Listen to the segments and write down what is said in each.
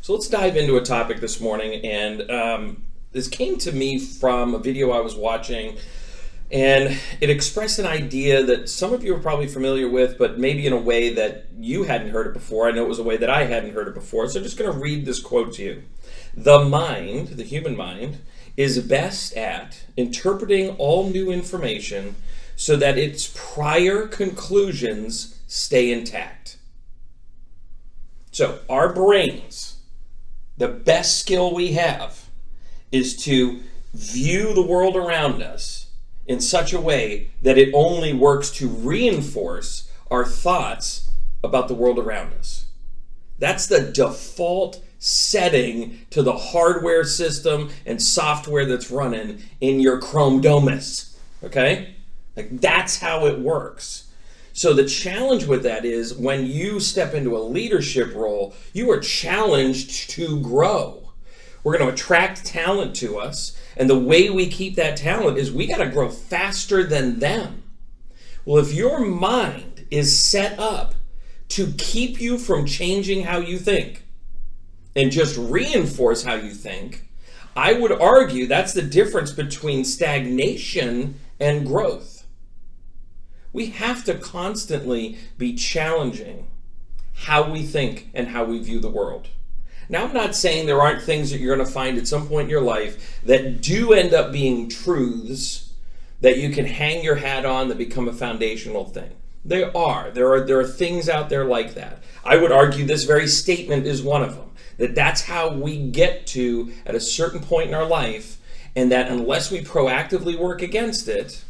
So let's dive into a topic this morning, and this came to me from a video I was watching, and it expressed an idea that some of you are probably familiar with, but maybe in a way that you hadn't heard it before. I know it was a way that I hadn't heard it before, so I'm just going to read this quote to you. The mind, the human mind, is best at interpreting all new information so that its prior conclusions stay intact. So our brains, the best skill we have is to view the world around us in such a way that it only works to reinforce our thoughts about the world around us. That's the default setting to the hardware system and software that's running in your Chromodomus, okay? Like, that's how it works. So the challenge with that is when you step into a leadership role, you are challenged to grow. We're going to attract talent to us, and the way we keep that talent is we got to grow faster than them. Well, if your mind is set up to keep you from changing how you think and just reinforce how you think, I would argue that's the difference between stagnation and growth. We have to constantly be challenging how we think and how we view the world. Now, I'm not saying there aren't things that you're going to find at some point in your life that do end up being truths that you can hang your hat on that become a foundational thing. There are things out there like that. I would argue this very statement is one of them. That's how we get to at a certain point in our life, and that unless we proactively work against it,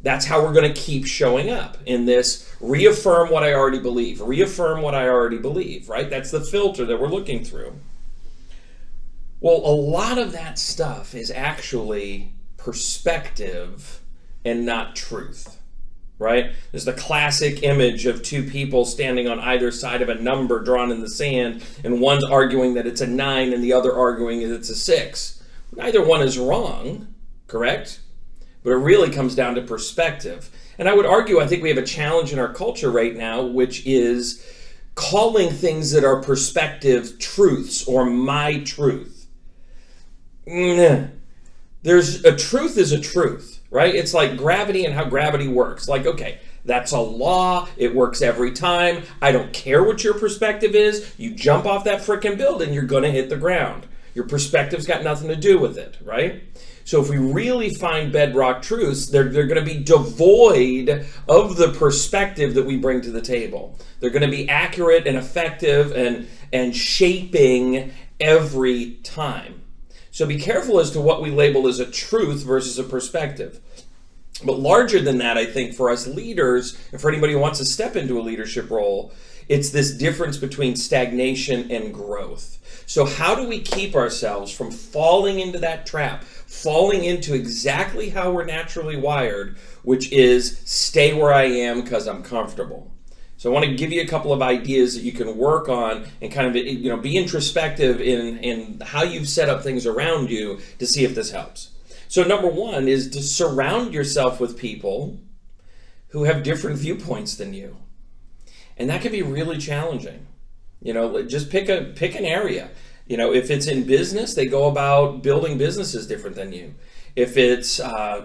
that's how we're going to keep showing up in this reaffirm what I already believe, right? That's the filter that we're looking through. Well, a lot of that stuff is actually perspective and not truth, right? There's the classic image of two people standing on either side of a number drawn in the sand, and one's arguing that it's a 9 and the other arguing that it's a 6. Neither one is wrong, correct? But it really comes down to perspective. And I would argue, I think we have a challenge in our culture right now, which is calling things that are perspective truths or my truth. There's a truth is a truth, right? It's like gravity and how gravity works. Like, okay, that's a law. It works every time. I don't care what your perspective is. You jump off that frickin' building, you're going to hit the ground. Your perspective's got nothing to do with it, right? So if we really find bedrock truths, they're going to be devoid of the perspective that we bring to the table. They're going to be accurate and effective and shaping every time. So be careful as to what we label as a truth versus a perspective. But larger than that, I think for us leaders, and for anybody who wants to step into a leadership role, it's this difference between stagnation and growth. So how do we keep ourselves from falling into that trap, falling into exactly how we're naturally wired, which is stay where I am because I'm comfortable? So I want to give you a couple of ideas that you can work on and kind of, be introspective in how you've set up things around you to see if this helps. So number one is to surround yourself with people who have different viewpoints than you. And that can be really challenging. Just pick an area. If it's in business, they go about building businesses different than you. If it's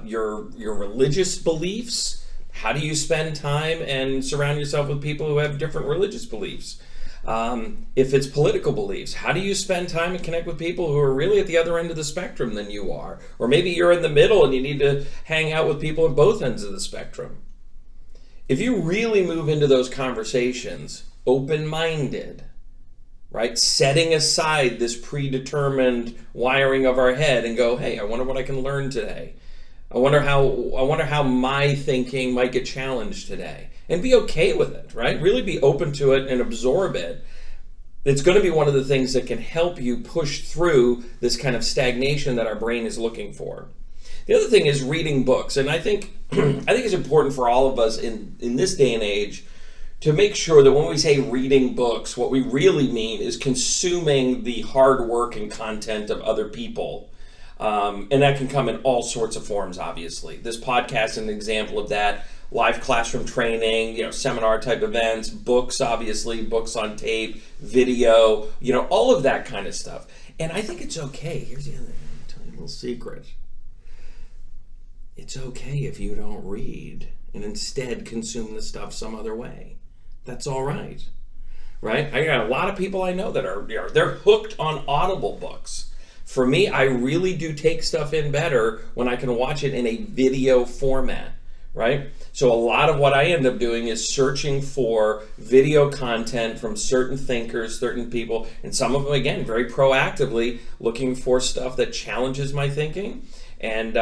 your religious beliefs, how do you spend time and surround yourself with people who have different religious beliefs? If it's political beliefs, how do you spend time and connect with people who are really at the other end of the spectrum than you are? Or maybe you're in the middle and you need to hang out with people at both ends of the spectrum. If you really move into those conversations open-minded, right, setting aside this predetermined wiring of our head and go, hey, I wonder what I can learn today. I wonder how my thinking might get challenged today. And be okay with it, right? Really be open to it and absorb it. It's going to be one of the things that can help you push through this kind of stagnation that our brain is looking for. The other thing is reading books. And I think it's important for all of us in this day and age to make sure that when we say reading books, what we really mean is consuming the hard work and content of other people. And that can come in all sorts of forms, obviously. This podcast is an example of that. live classroom training, seminar type events, books, obviously, books on tape, video, all of that kind of stuff. And I think it's okay. Here's the other thing. I'll tell you a little secret. It's okay if you don't read and instead consume the stuff some other way. That's all right. Right? I got a lot of people I know that they're hooked on Audible books. For me, I really do take stuff in better when I can watch it in a video format, right? So a lot of what I end up doing is searching for video content from certain thinkers, certain people, and some of them, again, very proactively looking for stuff that challenges my thinking. And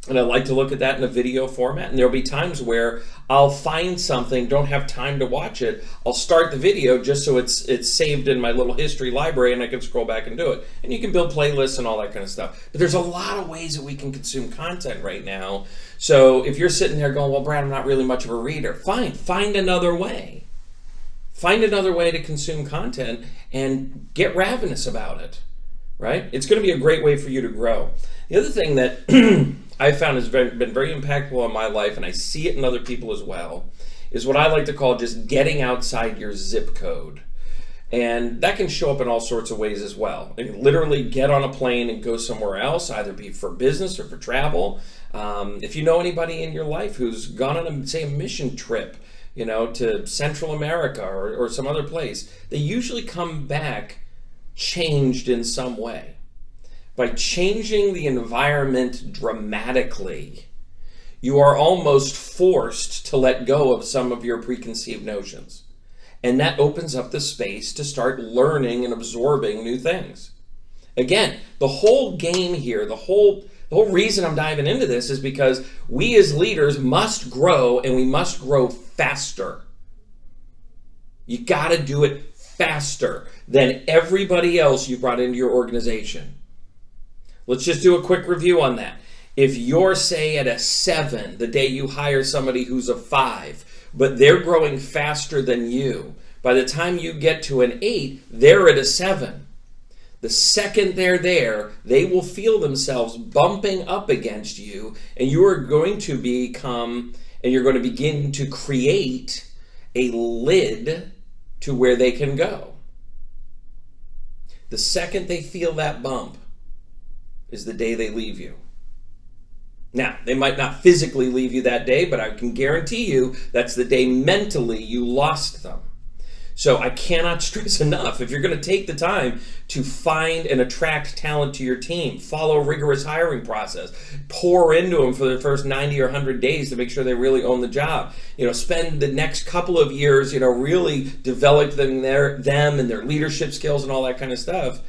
I like to look at that in a video format. And there'll be times where I'll find something, don't have time to watch it. I'll start the video just so it's saved in my little history library and I can scroll back and do it. And you can build playlists and all that kind of stuff. But there's a lot of ways that we can consume content right now. So if you're sitting there going, well, Brad, I'm not really much of a reader. Fine, find another way. Find another way to consume content and get ravenous about it, right? It's going to be a great way for you to grow. The other thing that I found has been very impactful on my life, and I see it in other people as well, is what I like to call just getting outside your zip code. And that can show up in all sorts of ways as well. You can literally get on a plane and go somewhere else, either be for business or for travel. If you know anybody in your life who's gone on, a mission trip, to Central America or some other place, they usually come back changed in some way. By changing the environment dramatically, you are almost forced to let go of some of your preconceived notions. And that opens up the space to start learning and absorbing new things. Again, the whole game here, the whole reason I'm diving into this is because we as leaders must grow, and we must grow faster. You got to do it faster than everybody else you brought into your organization. Let's just do a quick review on that. If you're, say, at a 7 the day you hire somebody who's a 5, but they're growing faster than you, by the time you get to an 8, they're at a 7. The second they're there, they will feel themselves bumping up against you, and you are going to you're going to begin to create a lid to where they can go. The second they feel that bump is the day they leave you. Now, they might not physically leave you that day, but I can guarantee you that's the day mentally you lost them. So I cannot stress enough, if you're going to take the time to find and attract talent to your team, follow a rigorous hiring process, pour into them for the first 90 or 100 days to make sure they really own the job. Spend the next couple of years, really developing them and their leadership skills and all that kind of stuff.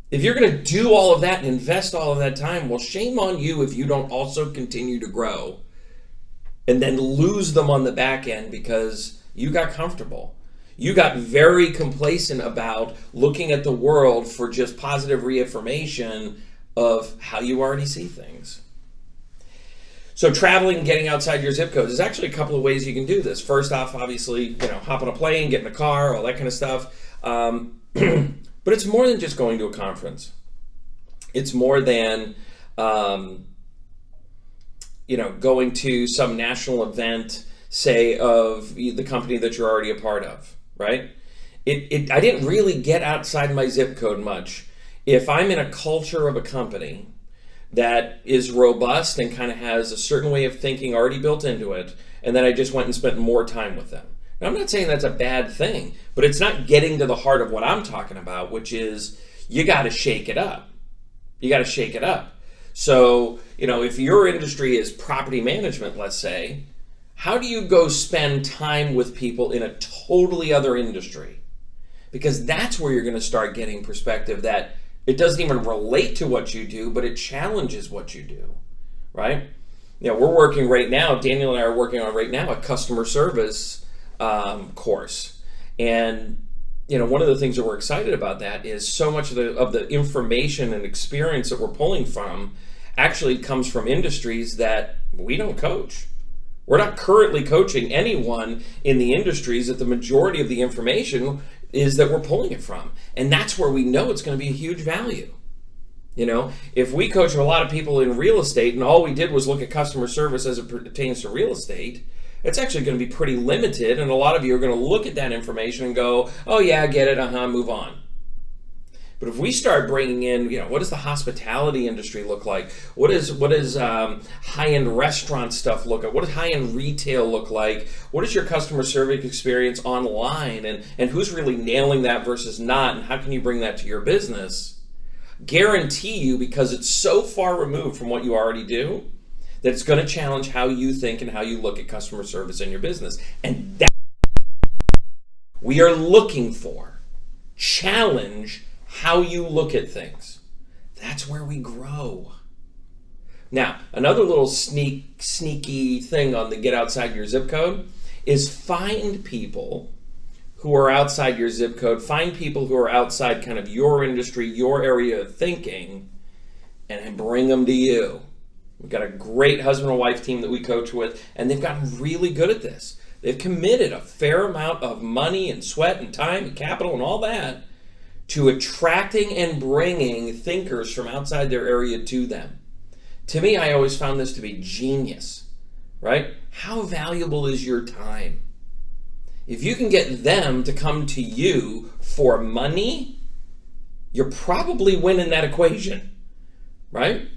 If you're going to do all of that and invest all of that time, well, shame on you if you don't also continue to grow and then lose them on the back end because you got comfortable. You got very complacent about looking at the world for just positive reaffirmation of how you already see things. So traveling, getting outside your zip code, there's actually a couple of ways you can do this. First off, obviously, hop on a plane, get in a car, all that kind of stuff. But it's more than just going to a conference. It's more than, going to some national event, say, of the company that you're already a part of, right? I didn't really get outside my zip code much. If I'm in a culture of a company that is robust and kind of has a certain way of thinking already built into it, and then I just went and spent more time with them. Now, I'm not saying that's a bad thing, but it's not getting to the heart of what I'm talking about, which is you got to shake it up. You got to shake it up. So, if your industry is property management, let's say, how do you go spend time with people in a totally other industry? Because that's where you're going to start getting perspective that it doesn't even relate to what you do, but it challenges what you do, right? We're working right now, Daniel and I are working on right now a customer service course. And, one of the things that we're excited about that is so much of the information and experience that we're pulling from actually comes from industries that we don't coach. We're not currently coaching anyone in the industries that the majority of the information is that we're pulling it from. And that's where we know it's going to be a huge value. If we coach a lot of people in real estate and all we did was look at customer service as it pertains to real estate, it's actually going to be pretty limited, and a lot of you are going to look at that information and go, oh yeah, I get it, move on. But if we start bringing in, what does the hospitality industry look like? What does high-end restaurant stuff look like? What does high-end retail look like? What is your customer service experience online? And who's really nailing that versus not? And how can you bring that to your business? Guarantee you, because it's so far removed from what you already do, that it's going to challenge how you think and how you look at customer service in your business. And that's what we are looking for. Challenge how you look at things. That's where we grow. Now, another little sneaky thing on the get outside your zip code is find people who are outside your zip code, find people who are outside kind of your industry, your area of thinking, and bring them to you. We've got a great husband and wife team that we coach with, and they've gotten really good at this. They've committed a fair amount of money and sweat and time and capital and all that to attracting and bringing thinkers from outside their area to them. To me, I always found this to be genius, right? How valuable is your time? If you can get them to come to you for money, you're probably winning that equation, right?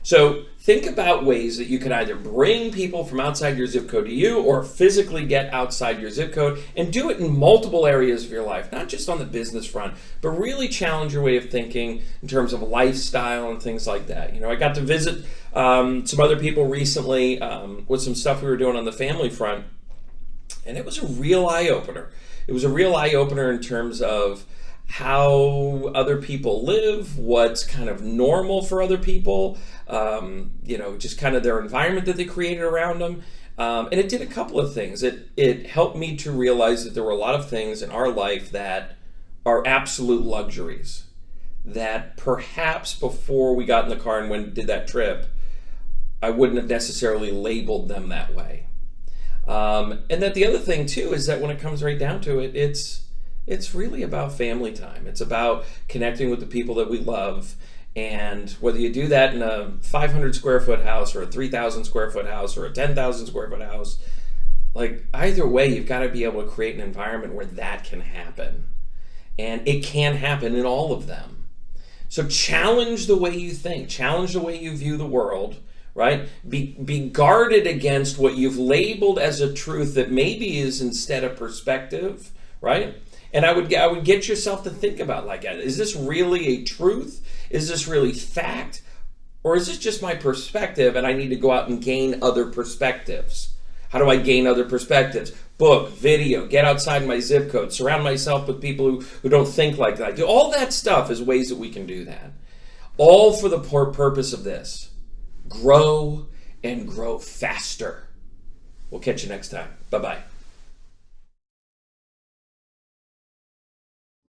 So think about ways that you can either bring people from outside your zip code to you or physically get outside your zip code, and do it in multiple areas of your life, not just on the business front, but really challenge your way of thinking in terms of lifestyle and things like that. I got to visit some other people recently with some stuff we were doing on the family front, and it was a real eye-opener. It was a real eye-opener in terms of how other people live, what's kind of normal for other people, just kind of their environment that they created around them. And it did a couple of things. It helped me to realize that there were a lot of things in our life that are absolute luxuries that perhaps before we got in the car and did that trip, I wouldn't have necessarily labeled them that way. And that the other thing too is that when it comes right down to it, it's really about family time. It's about connecting with the people that we love. And whether you do that in a 500 square foot house or a 3,000 square foot house or a 10,000 square foot house, like either way, you've got to be able to create an environment where that can happen. And it can happen in all of them. So challenge the way you think, challenge the way you view the world, right? Be guarded against what you've labeled as a truth that maybe is instead a perspective, right? And I would get yourself to think about, like, is this really a truth? Is this really fact? Or is this just my perspective and I need to go out and gain other perspectives? How do I gain other perspectives? Book, video, get outside my zip code, surround myself with people who don't think like that. All that stuff is ways that we can do that. All for the purpose of this. Grow and grow faster. We'll catch you next time. Bye-bye.